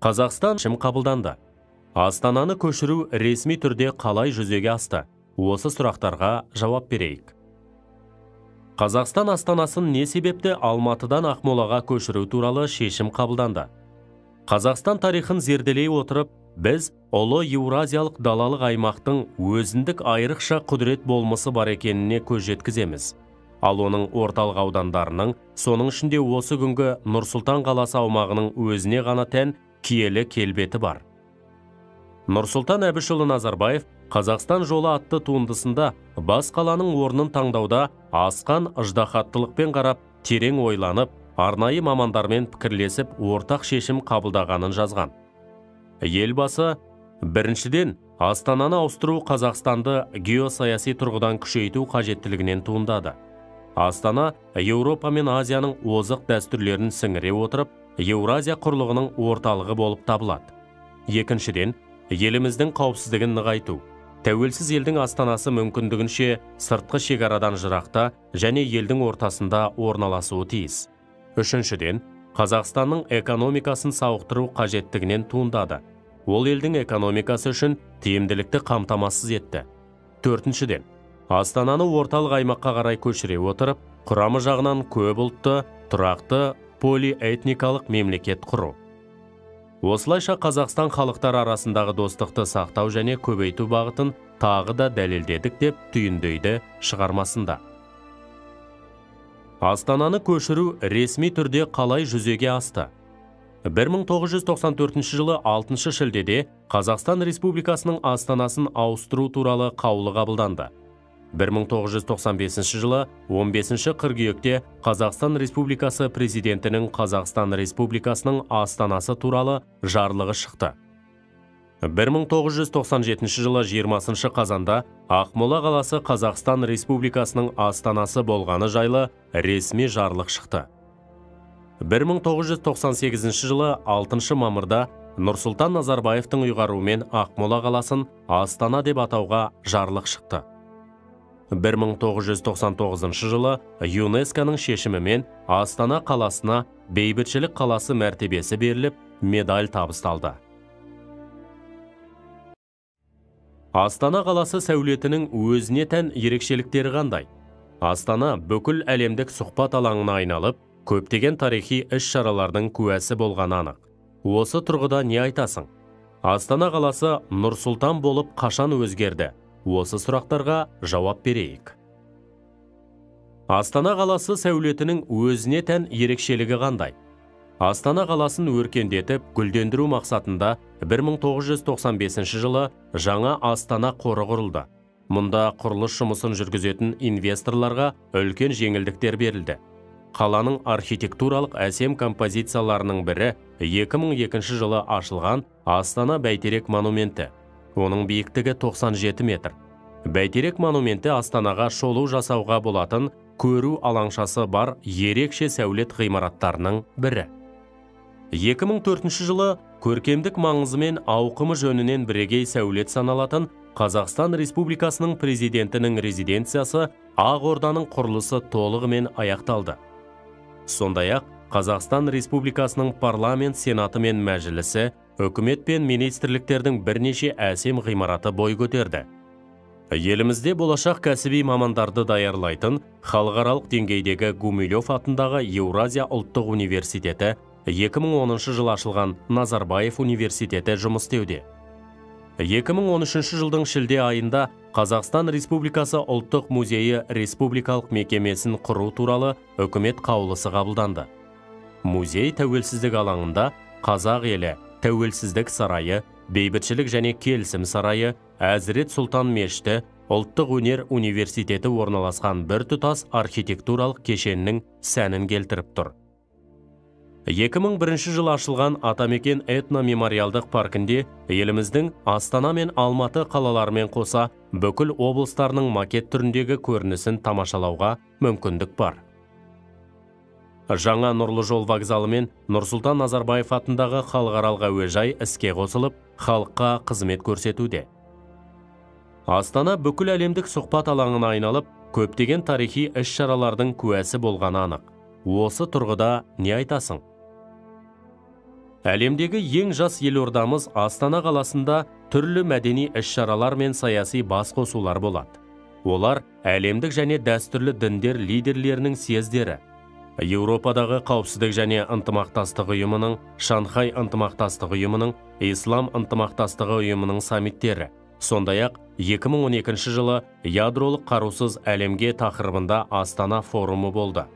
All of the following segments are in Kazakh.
Қазақстан шешім қабылданды. Астананы көшіру ресми түрде қалай жүзеге асты? Осы сұрақтарға жауап берейік. Қазақстан астанасын не себепті Алматыдан Ақмолаға көшіру туралы шешім қабылданды? Қазақстан тарихын зерделей отырып, біз ұлы Еуразиялық далалық аймақтың өзіндік айрықша құдірет болмысы бар екеніне көз жеткіземіз. Ал оның орталық аудандарының, соның ішінде осы күнгі Нұр-Сұлтан қаласы аумағының өзіне ғана тән киелі келбеті бар. Нұрсұлтан Әбішұлы Назарбаев Қазақстан жолы атты туындысында бас қаланың орнын таңдауда асқан ыждахаттылықпен қарап, терең ойланып, арнайы мамандармен пікірлесіп, ортақ шешім қабылдағанын жазған. Елбасы, біріншіден, Астананы ауыстыру Қазақстанды геосаяси тұрғыдан күшейту қажеттілігінен туындады. Астана Еуропа мен Азияның озық дәстүрлерін сіңіре отырып, Еуразия құрлығының орталығы болып табылады. Екіншіден, еліміздің қауіпсіздігін нығайту. Тәуелсіз елдің астанасы мүмкіндігінше сыртқы шекарадан жырақта және елдің ортасында орналасуы тиіс. Үшіншіден, Қазақстанның экономикасын сауықтыру қажеттігінен туындады. Ол елдің экономикасы үшін тиімділікті қамтамасыз етті. Төртіншіден, Астананы орталық аймаққа қарай көшіре отырып, құрамы жағынан көп ұлтты, тұрақты, полиэтникалық мемлекет құру. Осылайша Қазақстан халықтар арасындағы достықты сақтау және көбейту бағытын тағы да дәлелдедік деп түйіндейді шығармасында. Астананы көшіру ресми түрде қалай жүзеге асты? 1994 жылы 6 шілдеде Қазақстан Республикасының астанасын ауыстыру туралы қаулы қабылданды. 1995 жылы 15 қыркүйекте Қазақстан Республикасы президентінің Қазақстан Республикасының астанасы туралы жарлығы шықты. 1997 жылы 20 қазанда Ақмола қаласы Қазақстан Республикасының астанасы болғаны жайлы ресми жарлық шықты. 1998 жылы 6 мамырда Нұрсұлтан Назарбаевтың ұйғаруымен Ақмола қаласын Астана деп атауға жарлық шықты. 1999 жылы ЮНЕСКО-ның шешімімен Астана қаласына бейбітшілік қаласы мәртебесі беріліп, медаль табысталды. Астана қаласы сәулетінің өзіне тән ерекшеліктері қандай? Астана бүкіл әлемдік сұхбат алаңына айналып, көптеген тарихи іс-шаралардың куәсі болған анық. Осы тұрғыда не айтасың? Астана қаласы Нұр-Сұлтан болып қашан өзгерді? Осы сұрақтарға жауап берейік. Астана қаласы сәулетінің өзіне тән ерекшелігі қандай? Астана қаласын өркендетіп, гүлдендіру мақсатында 1995 жылы жаңа Астана қоры құрылды. Мұнда құрылыс жұмысын жүргізетін инвесторларға үлкен жеңілдіктер берілді. Қаланың архитектуралық әсем композицияларының бірі 2002 жылы ашылған Астана Бәйтерек монументі. Оның биіктігі 97 метр. Бәйтерек монументі Астанаға шолу жасауға болатын көру алаңшасы бар ерекше сәулет ғимараттарының бірі. 2004 жылы көркемдік маңызы мен ауқымы жөнінен бірегей сәулет саналатын Қазақстан Республикасының президентінің резиденциясы Ақорданың құрылысы толығымен аяқталды. Сондай-ақ, Қазақстан Республикасының парламент, сенаты мен мәжілісі, үкімет пен министрліктердің бірнеше әсем ғимараты бой көтерді. Елімізде болашақ кәсіби мамандарды даярлайтын халықаралық деңгейдегі Гумилев атындағы Еуразия ұлттық университеті 2010 жыл ашылған Назарбаев университеті жұмыс істеуде. 2013 жылдың шілде айында Қазақстан Республикасы ұлттық музейі республикалық мекемесін құру туралы үкімет қаулысы қабылданды. Музей тәуелсіздік алаңында Қазақ елі, Тәуелсіздік сарайы, Бейбітшілік және келісім сарайы, Әзірет Сұлтан мешіті, Ұлттық өнер университеті орналасқан біртұтас архитектуралық кешеннің сәнін келтіріп тұр. 2001 жыл ашылған Атамекен этно-мемориалдық паркінде еліміздің Астана мен Алматы қалаларымен қоса бүкіл облыстарының макет түріндегі көрінісін тамашалауға мүмкіндік бар. Жаңа Нұрлы жол вокзалы мен Нұрсұлтан Назарбаев атындағы халықаралық әуежай іске қосылып, халыққа қызмет көрсетуде. Астана бүкіл әлемдік сұхбат алаңына айналып, көптеген тарихи іс-шаралардың куәсі болғаны анық. Осы тұрғыда не айтасың? Әлемдегі ең жас елордамыз Астана қаласында түрлі мәдени іс-шаралар мен саяси бас қосулар болады. Олар әлемдік және дәстүрлі діндер лидерлерінің съездері, Еуропадағы қауіпсіздік және ынтымақтастық ұйымының, Шанхай ынтымақтастық ұйымының, Ислам ынтымақтастығы ұйымының саммиттері, сондай-ақ 2012 жылы ядролық қарусыз әлемге тақырыбында Астана форумы болды.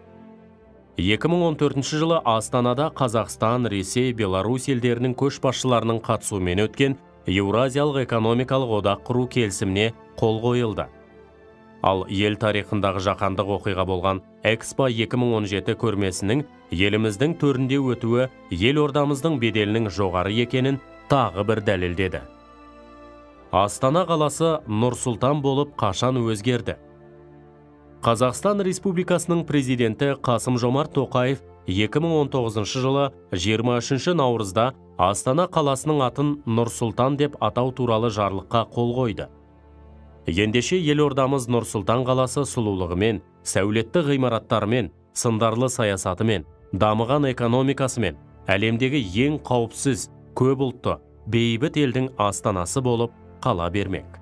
2014 жылы Астанада Қазақстан, Ресей, Беларусь елдерінің көшбасшыларының қатысуымен өткен Еуразиялық экономикалық одақ құру келісіміне қол қойылды. Ал ел тарихындағы жаһандық оқиға болған Экспо 2017 көрмесінің еліміздің төрінде өтуі елордамыздың беделінің жоғары екенін тағы бір дәлелдеді. Астана қаласы Нұр-Сұлтан болып қашан өзгерді? Қазақстан Республикасының президенті Қасым-Жомарт Тоқаев 2019 жылы 23 наурызда Астана қаласының атын Нұр-Сұлтан деп атау туралы жарлыққа қол қойды. Ендеше елордамыз Нұр-Сұлтан қаласы сұлулығымен, сәулетті ғимараттарымен, сындарлы саясатымен, дамыған экономикасымен, әлемдегі ең қауіпсіз, көп ұлтты, бейбіт елдің астанасы болып қала бермек.